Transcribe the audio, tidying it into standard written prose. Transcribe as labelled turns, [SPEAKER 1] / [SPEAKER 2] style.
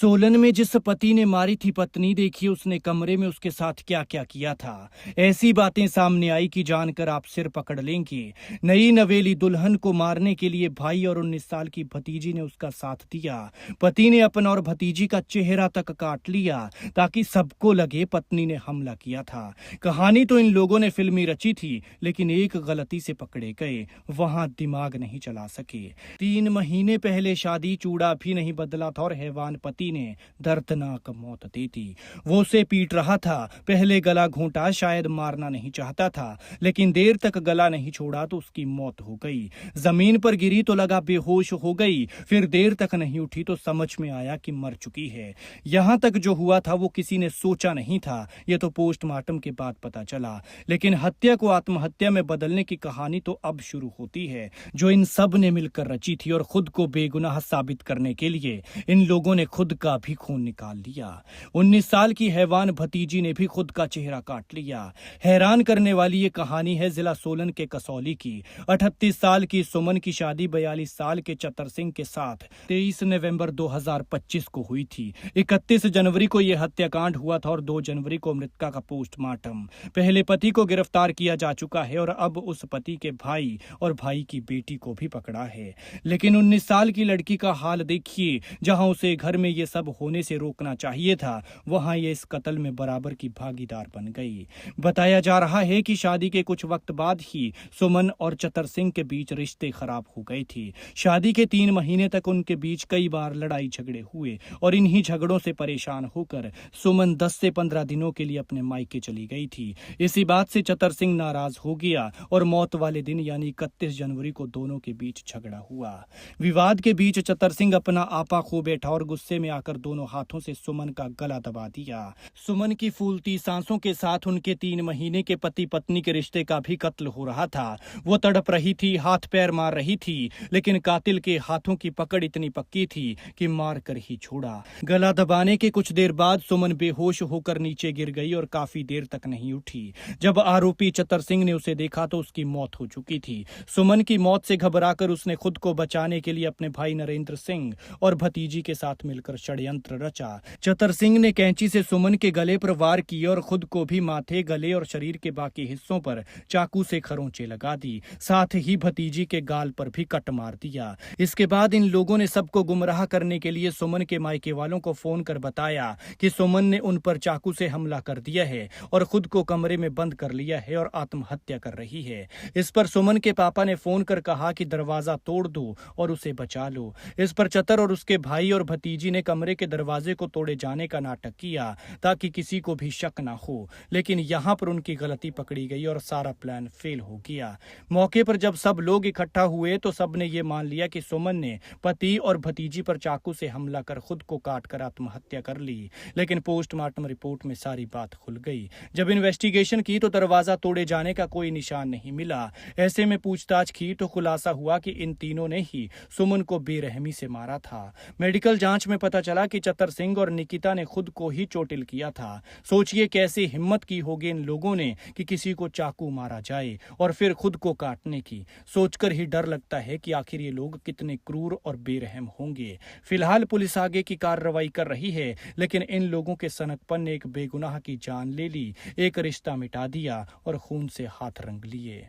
[SPEAKER 1] सोलन में जिस पति ने मारी थी पत्नी, देखिए उसने कमरे में उसके साथ क्या क्या किया था। ऐसी बातें सामने आई कि जानकर आप सिर पकड़ लेंगे। नई नवेली दुल्हन को मारने के लिए भाई और 19 साल की भतीजी ने उसका साथ दिया। पति ने अपना और भतीजी का चेहरा तक काट लिया ताकि सबको लगे पत्नी ने हमला किया था। कहानी तो इन लोगों ने फिल्मी रची थी, लेकिन एक गलती से पकड़े गए, वहां दिमाग नहीं चला सके। 3 महीने पहले शादी, चूड़ा भी नहीं बदला था और हैवान पति ने दर्दनाक मौत दी थी। वो उसे पीट रहा था, पहले गला घोंटा, शायद मारना नहीं चाहता था, लेकिन देर तक गला नहीं छोड़ा तो उसकी मौत हो गई। जमीन पर गिरी तो लगा बेहोश हो गई, फिर देर तक नहीं उठी तो समझ में आया कि मर चुकी है। यहां तक जो हुआ था वो किसी ने सोचा नहीं था, ये तो पोस्टमार्टम के बाद पता चला। लेकिन हत्या को आत्महत्या में बदलने की कहानी तो अब शुरू होती है, जो इन सब ने मिलकर रची थी। और खुद को बेगुनाह साबित करने के लिए इन लोगों ने खुद का भी खून निकाल लिया। 19 साल की हैवान भतीजी ने भी खुद का चेहरा काट लिया। हैरान करने वाली ये कहानी है जिला सोलन के कसौली की। 38 साल की सुमन की शादी 42 साल के चतर सिंह के साथ 23 नवंबर 2025 को हुई थी। 31 जनवरी को यह हत्याकांड हुआ था और 2 जनवरी को मृतका का पोस्टमार्टम। पहले पति को गिरफ्तार किया जा चुका है और अब उस पति के भाई और भाई की बेटी को भी पकड़ा है। लेकिन 19 साल की लड़की का हाल देखिए। जहां उसे घर में ये सब होने से रोकना चाहिए था, वहां ये इस कत्ल में बराबर की भागीदार बन गई। बताया जा रहा है कि शादी के कुछ वक्त बाद ही सुमन और चतर सिंह के बीच रिश्ते खराब हो गए थे। शादी के 3 महीने तक उनके बीच कई बार लड़ाई झगड़े हुए और इन्हीं झगड़ों से परेशान होकर सुमन 10 से 15 दिनों के लिए अपने मायके चली गई थी। इसी बात से चतर सिंह नाराज हो गया और मौत वाले दिन यानी 31 जनवरी को दोनों के बीच झगड़ा हुआ। विवाद के बीच चतर सिंह अपना आपा खो बैठा और गुस्से में आकर दोनों हाथों से सुमन का गला दबा दिया। सुमन की फूलती सांसों के साथ उनके 3 महीने के पति पत्नी के रिश्ते का भी कत्ल हो रहा था। वो तड़प रही थी, हाथ पैर मार रही थी, लेकिन कातिल के हाथों की पकड़ इतनी पक्की थी कि मार कर ही छोड़ा। गला दबाने के कुछ देर बाद सुमन बेहोश होकर नीचे गिर गई और काफी देर तक नहीं उठी। जब आरोपी चतर सिंह ने उसे देखा तो उसकी मौत हो चुकी थी। सुमन की मौत से घबराकर उसने खुद को बचाने के लिए अपने भाई नरेंद्र सिंह और भतीजी के साथ मिलकर षड्यंत्र रचा। चतर सिंह ने कैंची से सुमन के गले पर वार किए और खुद को भी माथे, गले और शरीर के बाकी हिस्सों पर चाकू से खरोंचे लगा दी। साथ ही भतीजी के गाल पर भी कट मार दिया। इसके बाद इन लोगों ने सबको गुमराह करने के लिए सुमन के मायके वालों को फोन कर बताया कि सुमन ने उन पर चाकू से हमला कर दिया है और खुद को कमरे में बंद कर लिया है और आत्महत्या कर रही है। इस पर सुमन के पापा ने फोन कर कहा कि दरवाजा तोड़ दो और उसे बचा लो। इस पर चतर और उसके भाई और भतीजी ने कमरे के दरवाजे को तोड़े जाने का नाटक किया ताकि किसी को भी शक ना हो, लेकिन यहाँ पर उनकी गलती पकड़ी गई और सारा प्लान फेल हो गया। मौके पर जब सब लोग इकट्ठा हुए तो सबने ये मान लिया कि सुमन ने पति और भतीजी पर चाकू से हमला कर खुद को काट कर आत्महत्या कर ली। लेकिन पोस्टमार्टम रिपोर्ट में सारी बात खुल गई। जब इन्वेस्टिगेशन की तो दरवाजा तोड़े जाने का कोई निशान नहीं मिला। ऐसे में पूछताछ की तो खुलासा हुआ कि इन तीनों ने ही सुमन को बेरहमी से मारा था। मेडिकल जांच में पता चला कि चतर सिंह और निकिता ने खुद को ही चोटिल किया था। सोचिए कैसी हिम्मत की होगी इन लोगों ने कि किसी को चाकू मारा जाए और फिर खुद को काटने की। सोचकर ही डर लगता है कि आखिर ये लोग कितने क्रूर और बेरहम होंगे। फिलहाल पुलिस आगे की कार्रवाई कर रही है, लेकिन इन लोगों के सनकपन ने एक बेगुनाह की जान ले ली, एक रिश्ता मिटा दिया और खून से हाथ रंग लिए।